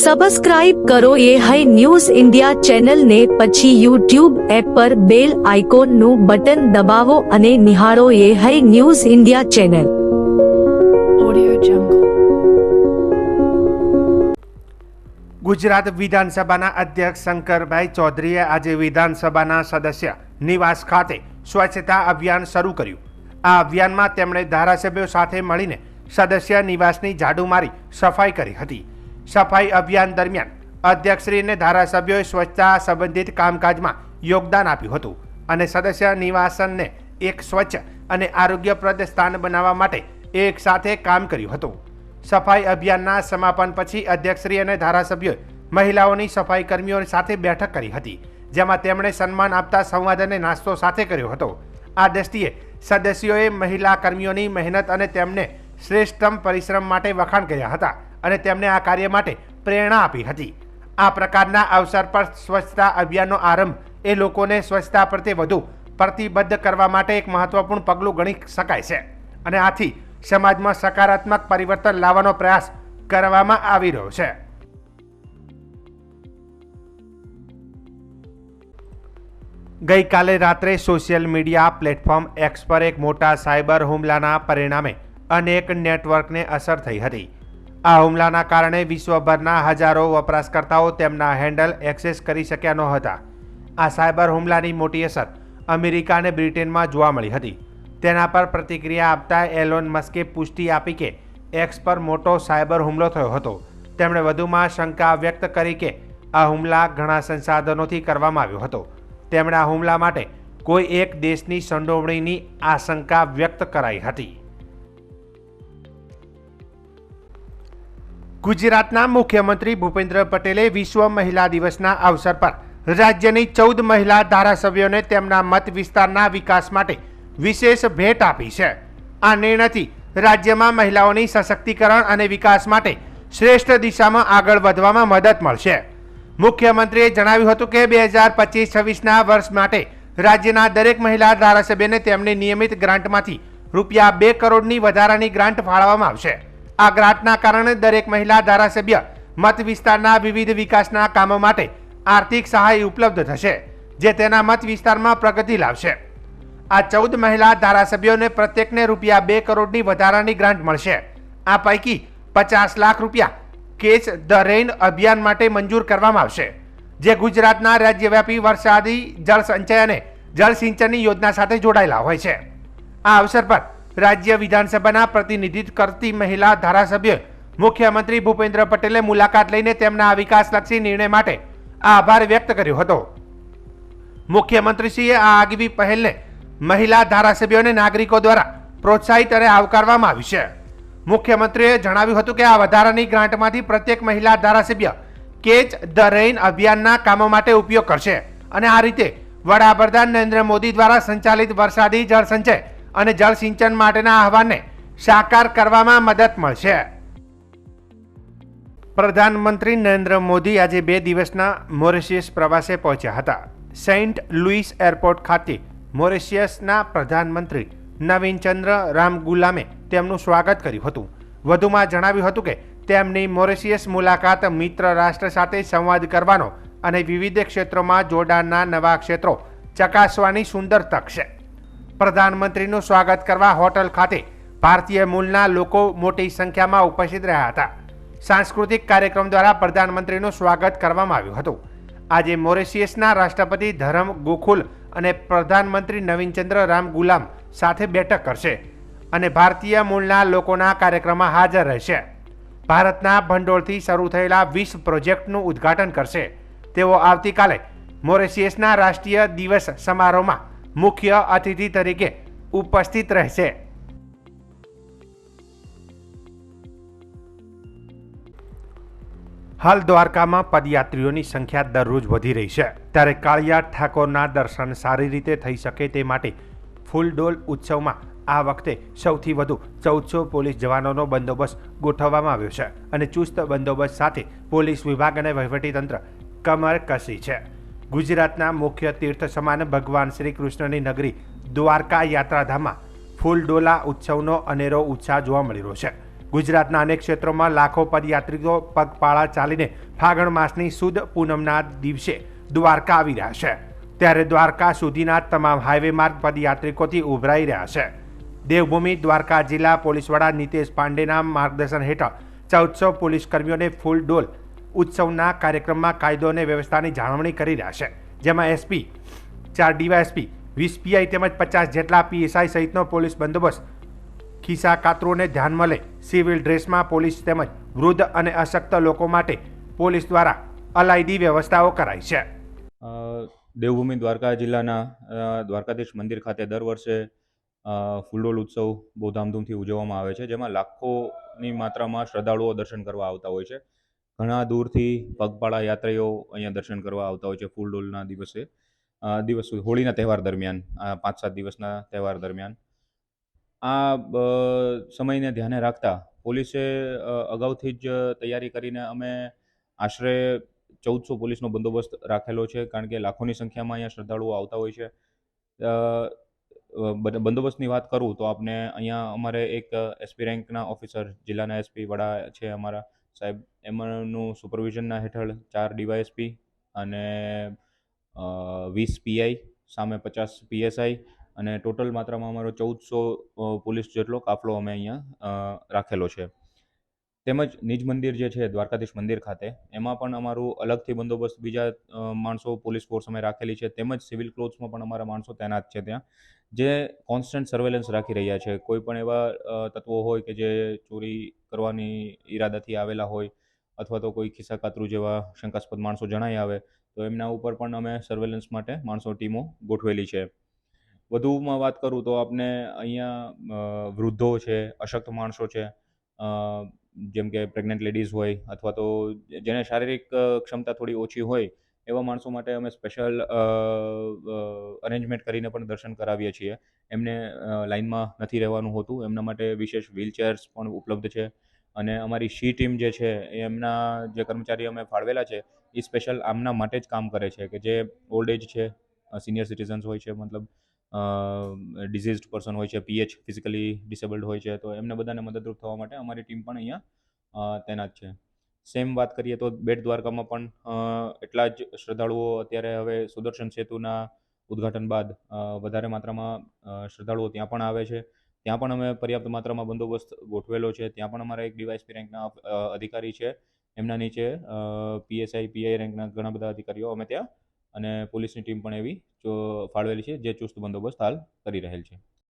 Subscribe કરો એ hi news India ચેનલને, પછી યુટ્યુબ એપ પર બેલ આઇકોનનું બટન દબાવો અને નિહાળો એ hi news India channel. Gujarat વિધાનસભાના અધ્યક્ષ શંકરભાઈ ચૌધરીએ આજે વિધાનસભાના સદસ્ય નિવાસ ખાતે સ્વચ્છતા અભિયાન શરૂ કર્યું. આ અભિયાનમાં તેમણે ધારાસભ્યો સાથે મળીને સદસ્ય નિવાસની ઝાડુ મારી સફાઈ કરી હતી. સફાઈ અભિયાન દરમિયાન અધ્યક્ષશ્રીને ધારાસભ્યોએ સ્વચ્છતા સંબંધિત કામકાજમાં યોગદાન આપ્યું હતું અને સદસ્ય નિવાસનને એક સ્વચ્છ અને આરોગ્યપ્રદ સ્થાન બનાવવા માટે એક સાથે કામ કર્યું હતું. સફાઈ અભિયાનના સમાપન પછી અધ્યક્ષશ્રી અને ધારાસભ્યોએ મહિલાઓની સફાઈ કર્મીઓ સાથે બેઠક કરી હતી, જેમાં તેમણે સન્માન આપતા સંવાદ અને નાસ્તો સાથે કર્યો હતો. આ દ્રષ્ટિએ સદસ્યોએ મહિલા કર્મીઓની મહેનત અને તેમને શ્રેષ્ઠતમ પરિશ્રમ માટે વખાણ કર્યા હતા અને તેમને આ કાર્ય માટે પ્રેરણા આપી હતી. આ પ્રકારના અવસર પર સ્વચ્છતા અભિયાનનો આરંભ એ લોકોને સ્વચ્છતા પ્રત્યે વધુ પ્રતિબદ્ધ કરવા માટે એક મહત્વપૂર્ણ પગલું ગણી શકાય છે અને આથી સમાજમાં સકારાત્મક પરિવર્તન લાવવાનો પ્રયાસ કરવામાં આવી રહ્યો છે. ગઈકાલે રાત્રે સોશિયલ મીડિયા પ્લેટફોર્મ એક્સ પર એક મોટા સાયબર હુમલાના પરિણામે અનેક નેટવર્કને અસર થઈ હતી. આ હુમલાના કારણે વિશ્વભરના હજારો વપરાશકર્તાઓ તેમના હેન્ડલ એક્સેસ કરી શક્યા નહોતા. આ સાયબર હુમલાની મોટી અસર અમેરિકા અને બ્રિટનમાં જોવા મળી હતી. તેના પર પ્રતિક્રિયા આપતા એલોન મસ્કે પુષ્ટિ આપી કે એક્સ પર મોટો સાયબર હુમલો થયો હતો. તેમણે વધુમાં શંકા વ્યક્ત કરી કે આ હુમલા ઘણા સંસાધનોથી કરવામાં આવ્યો હતો. તેમણે આ હુમલા માટે કોઈ એક દેશની સંડોવણીની આશંકા વ્યક્ત કરાઈ હતી. ગુજરાતના મુખ્યમંત્રી ભૂપેન્દ્ર પટેલે વિશ્વ મહિલા દિવસના અવસર પર રાજ્યની 14 મહિલા ધારાસભ્યોને તેમના મત વિસ્તારના વિકાસ માટે વિશેષ ભેટ આપી છે. આ નિર્ણયથી રાજ્યમાં મહિલાઓની સશક્તિકરણ અને વિકાસ માટે શ્રેષ્ઠ દિશામાં આગળ વધવામાં મદદ મળશે. મુખ્યમંત્રીએ જણાવ્યું હતું કે 2025-26ના વર્ષ માટે રાજ્યના દરેક મહિલા ધારાસભ્યને તેમની નિયમિત ગ્રાન્ટમાંથી રૂપિયા 2 કરોડની વધારાની ગ્રાન્ટ ફાળવવામાં આવશે. આ ગ્રાન્ટના કારણે દરેક મહિલા ધારાસભ્ય મત વિસ્તારના વિવિધ વિકાસના કામો માટે આર્થિક સહાય ઉપલબ્ધ થશે, જે તેના મત વિસ્તારમાં પ્રગતિ લાવશે. આ 14 મહિલા ધારાસભ્યોને પ્રત્યેકને રૂપિયા 2 કરોડની વધારાની ગ્રાન્ટ મળશે. આ પૈકી 50 લાખ રૂપિયા કેચ ધ રેઇન અભિયાન માટે મંજૂર કરવામાં આવશે, જે ગુજરાતના રાજ્યવ્યાપી વરસાદી જળ સંચય અને જળ સિંચનની યોજના સાથે જોડાયેલા હોય છે. આ અવસર પર રાજ્ય વિધાનસભાના પ્રતિનિધિત્વ કરતી મહિલા ધારાસભ્યોએ મુખ્યમંત્રી ભૂપેન્દ્ર પટેલે મુલાકાત લઈને તેમના વિકાસલક્ષી નિર્ણય માટે આભાર વ્યક્ત કર્યો હતો. મુખ્યમંત્રીશ્રીએ આ આગવી પહેલને મહિલા ધારાસભ્યોને નાગરિકો દ્વારા પ્રોત્સાહિત અને આવકારવામાં આવી છે. મુખ્યમંત્રીએ જણાવ્યું હતું કે આ વધારાની ગ્રાન્ટમાંથી પ્રત્યેક મહિલા ધારાસભ્ય કેચ ધ રેઇન અભિયાનના કામો માટે ઉપયોગ કરશે અને આ રીતે વડાપ્રધાન નરેન્દ્ર મોદી દ્વારા સંચાલિત વરસાદી જળ સંચય અને જળ સિંચન માટેના આહવાનને સાકાર કરવામાં મદદ મળશે. પ્રધાનમંત્રી નરેન્દ્ર મોદી આજે 2 દિવસના મોરિશિયસ પ્રવાસે પહોંચ્યા હતા. સેન્ટ લુઇસ એરપોર્ટ ખાતે મોરિશિયસના પ્રધાનમંત્રી નવીન ચંદ્ર રામગુલામે તેમનું સ્વાગત કર્યું હતું. વધુમાં જણાવ્યું હતું કે તેમની મોરિશિયસ મુલાકાત મિત્ર રાષ્ટ્ર સાથે સંવાદ કરવાનો અને વિવિધ ક્ષેત્રોમાં જોડાણના નવા ક્ષેત્રો ચકાસવાની સુંદર તક છે. પ્રધાનમંત્રીનું સ્વાગત કરવા હોટલ ખાતે ભારતીય મૂળના લોકો મોટી સંખ્યામાં ઉપસ્થિત રહ્યા હતા. સાંસ્કૃતિક કાર્યક્રમ દ્વારા પ્રધાનમંત્રીનું સ્વાગત કરવામાં આવ્યું હતું. આજે મોરિશિયસના રાષ્ટ્રપતિ ધરમ ગોકુલ અને પ્રધાનમંત્રી નવીન ચંદ્ર રામગુલામ સાથે બેઠક કરશે અને ભારતીય મૂળના લોકોના કાર્યક્રમમાં હાજર રહેશે. ભારતના ભંડોળથી શરૂ થયેલા 20 પ્રોજેક્ટનું ઉદ્ઘાટન કરશે. તેઓ આવતીકાલે મોરિશિયસના રાષ્ટ્રીય દિવસ સમારોહમાં મુખ્ય અતિથિ તરીકે ઉપસ્થિત રહેશે. હાલ દ્વારકામાં પદયાત્રીઓની સંખ્યા દરરોજ વધી રહી છે, ત્યારે કાળિયા ઠાકોરના દર્શન સારી રીતે થઈ શકે તે માટે ફૂલડોલ ઉત્સવમાં આ વખતે સૌથી વધુ 1400 પોલીસ જવાનોનો બંદોબસ્ત ગોઠવવામાં આવ્યો છે અને ચુસ્ત બંદોબસ્ત સાથે પોલીસ વિભાગ અને વહીવટીતંત્ર કમર કસી છે. ગુજરાતના મુખ્ય તીર્થ સમાન ભગવાન શ્રી કૃષ્ણની નગરી દ્વારકા યાત્રાધામમાં ફૂલડોલા ઉત્સવનો અનેરો ઉત્સાહ જોવા મળી રહ્યો છે. ગુજરાતના અનેક ક્ષેત્રોમાં લાખો પદયાત્રીઓ પગપાળા ચાલીને ફાગણ માસની સુદ પૂનમના દિવસે દ્વારકા આવી રહ્યા છે, ત્યારે દ્વારકા સુધીના તમામ હાઈવે માર્ગ પદયાત્રિકોથી ઉભરાઈ રહ્યા છે. દેવભૂમિ દ્વારકા જિલ્લા પોલીસ વડા નીતેશ પાંડેના માર્ગદર્શન હેઠળ 1400 પોલીસ કર્મીઓને ફૂલ ડોલ ઉત્સવના કાર્યક્રમમાં કાયદો અને વ્યવસ્થાની જાળવણી કરી રહ્યા છે, જેમાં એસપી, 4 ડીવાયએસપી, 20 પીઆઈ તેમજ 50 જેટલા પીએસઆઈ સહિતનો પોલીસ બંદોબસ્ત ખિસ્સા કાતરોને ધ્યાનમાં લઈ સિવિલ ડ્રેસમાં પોલીસ તેમજ વૃદ્ધ અને અશક્ત લોકો માટે પોલીસ દ્વારા અલાયદી વ્યવસ્થાઓ કરાઈ છે. દેવભૂમિ દ્વારકા જિલ્લાના દ્વારકાધીશ મંદિર ખાતે દર વર્ષે ફૂલડોલ ઉત્સવ બહુ ધામધૂમથી ઉજવવામાં આવે છે, જેમાં લાખોની માત્રામાં શ્રદ્ધાળુઓ દર્શન કરવા આવતા હોય છે. ઘણા દૂરથી પગપાળા યાત્રીઓ અહીંયા દર્શન કરવા આવતા હોય છે ફૂલડોલના દિવસ સુધી, હોળીના તહેવાર દરમિયાન, 5-7 દિવસના તહેવાર દરમિયાન. આ સમયને ધ્યાને રાખતા પોલીસે અગાઉથી જ તૈયારી કરીને અમે આશરે 1400 પોલીસનો બંદોબસ્ત રાખેલો છે, કારણ કે લાખોની સંખ્યામાં અહીંયા શ્રદ્ધાળુઓ આવતા હોય છે. બંદોબસ્તની વાત કરું તો આપણે અહીંયા અમારે એક એસપી રેન્કના ઓફિસર, જિલ્લાના એસપી વડા છે અમારા સાહેબ, એમનું સુપરવિઝનના હેઠળ 4 ડીવાયએસપી અને 20 પીઆઈ સામે 50 પીએસઆઈ અને ટોટલ માત્રામાં અમારો 1400 પોલીસ જેટલો કાફલો અમે અહીંયા રાખેલો છે. તેમજ નિજ મંદિર જે છે દ્વારકાધીશ મંદિર ખાતે, એમાં પણ અમારું અલગથી બંદોબસ્ત બીજા માણસો, પોલીસ ફોર્સ અમે રાખેલી છે. તેમજ સિવિલ ક્લોથ્સમાં પણ અમારા માણસો તૈનાત છે ત્યાં, જે કોન્સ્ટન્ટ સર્વેલન્સ રાખી રહ્યા છે. કોઈ પણ એવા તત્વો હોય કે જે ચોરી કરવાની ઈરાદાથી આવેલા હોય અથવા તો કોઈ ખિસ્સા કાતરું જેવા શંકાસ્પદ માણસો જણાઈ આવે તો એમના ઉપર પણ અમે સર્વેલન્સ માટે માણસો ટીમો ગોઠવેલી છે. વધુમાં વાત કરું તો આપણે અહીંયા વૃદ્ધો છે, અશક્ત માણસો છે, જેમ કે પ્રેગ્નન્ટ લેડીઝ હોય અથવા તો જેને શારીરિક ક્ષમતા થોડી ઓછી હોય એવા માણસો માટે અમે સ્પેશિયલ અરેન્જમેન્ટ કરીને પણ દર્શન કરાવીએ છીએ. એમને લાઇનમાં નથી રહેવાનું હોતું, એમના માટે વિશેષ વ્હીલચેર્સ પણ ઉપલબ્ધ છે. અને અમારી શી ટીમ જે છે એમના જે કર્મચારી અમે ફાળવેલા છે એ સ્પેશિયલ આમના માટે જ કામ કરે છે, કે જે ઓલ્ડ એજ છે, સિનિયર સિટીઝન્સ હોય છે, મતલબ ડિઝીઝડ પર્સન હોય છે, પીએચ ફિઝિકલી ડિસેબલ્ડ હોય છે, તો એમને બધાને મદદરૂપ થવા માટે અમારી ટીમ પણ અહીંયા તૈનાત છે. સેમ વાત કરીએ તો બેટ દ્વારકામાં પણ એટલા જ શ્રદ્ધાળુઓ અત્યારે હવે સુદર્શન સેતુના ઉદ્ઘાટન બાદ વધારે માત્રામાં શ્રદ્ધાળુઓ ત્યાં પણ આવે છે. ત્યાં પણ અમે પર્યાપ્ત માત્રામાં બંદોબસ્ત ગોઠવેલો છે. ત્યાં પણ અમારા એક ડીવાયએસપી રેન્કના અધિકારી છે, એમના નીચે પીએસઆઈ, પીઆઈ રેન્કના ઘણા બધા અધિકારીઓ અમે ત્યાં અને પોલીસની ટીમ પણ એવી ફાળવેલી છે, જે ચુસ્ત બંદોબસ્ત હાલ કરી રહેલ છે.